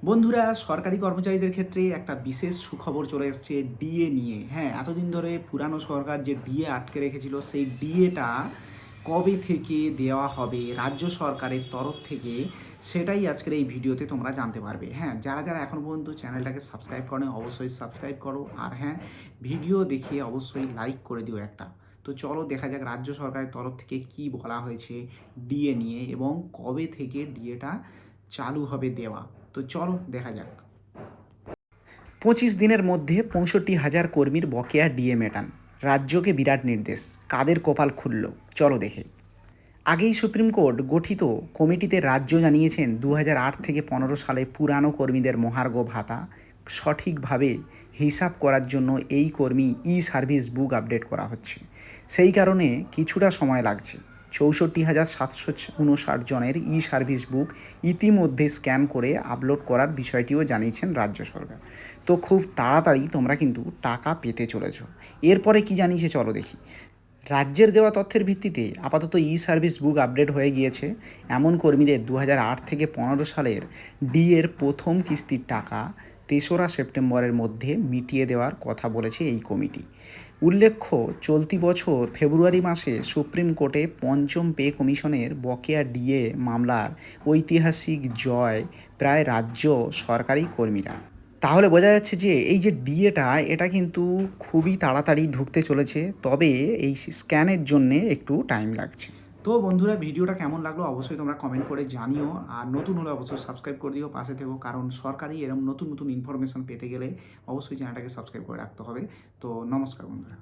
বন্ধুরা, সরকারি কর্মচারীদের ক্ষেত্রে একটা বিশেষ সুখবর চলে এসছে ডিএ নিয়ে। হ্যাঁ, এতদিন ধরে পুরানো সরকার যে ডিএ আটকে রেখেছিল, সেই ডিএটা কবে থেকে দেওয়া হবে রাজ্য সরকারের তরফ থেকে, সেটাই আজকের এই ভিডিওতে তোমরা জানতে পারবে। হ্যাঁ, যারা যারা এখনও পর্যন্ত চ্যানেলটাকে সাবস্ক্রাইব করো অবশ্যই সাবস্ক্রাইব করো, আর হ্যাঁ, ভিডিও দেখে অবশ্যই লাইক করে দিও একটা। তো চলো দেখা যাক রাজ্য সরকারের তরফ থেকে কি বলা হয়েছে ডিএ নিয়ে এবং কবে থেকে ডিএটা চালু হবে দেওয়া। তো চলো দেখা যাক। 25 দিনের মধ্যে 65,000 কর্মীর বকেয়া ডিএ মেটান, রাজ্যকে বিরাট নির্দেশ। কাদের কপাল খুলল চলো দেখে। আগেই সুপ্রিম কোর্ট গঠিত কমিটিতে রাজ্য জানিয়েছেন 2008 থেকে 15 সালে পুরানো কর্মীদের মহার্ঘ ভাতা সঠিকভাবে হিসাব করার জন্য এই কর্মী ই সার্ভিস বুক আপডেট করা হচ্ছে। সেই কারণে কিছুটা সময় লাগছে। 64,759 জনের ই সার্ভিস বুক ইতিমধ্যে স্ক্যান করে আপলোড করার বিষয়টিও জানিয়েছেন রাজ্য সরকার। তো খুব তাড়াতাড়ি তোমরা কিন্তু টাকা পেতে চলেছ। এরপরে কি জানিয়েছে চলো দেখি। রাজ্যের দেওয়া তথ্যের ভিত্তিতে আপাতত ই সার্ভিস বুক আপডেট হয়ে গিয়েছে এমন কর্মীদের 2008 থেকে 15 সালের ডিএর প্রথম কিস্তির টাকা 3রা সেপ্টেম্বরের মধ্যে মিটিয়ে দেওয়ার কথা বলেছে এই কমিটি। উল্লেখ্য, চলতি বছর ফেব্রুয়ারি মাসে সুপ্রিম কোর্টে পঞ্চম পে কমিশনের বকেয়া ডিএ মামলার ঐতিহাসিক জয় প্রায় রাজ্য সরকারি কর্মীরা। তাহলে বোঝা যাচ্ছে যে এই যে ডিএটা এটা কিন্তু খুবই তাড়াতাড়ি ঢুকতে চলেছে, তবে এই স্ক্যানের জন্যে একটু টাইম লাগছে। তো বন্ধুরা, ভিডিওটা কেমন লাগলো অবশ্যই তোমরা কমেন্ট করে জানিও, আর নতুন হলে অবশ্যই সাবস্ক্রাইব করে দিও, পাশে থেকো, কারণ সরকারি এরকম নতুন নতুন ইনফরমেশন পেতে গেলে অবশ্যই চ্যানেলটাকে সাবস্ক্রাইব করে রাখতে হবে। তো নমস্কার বন্ধুরা।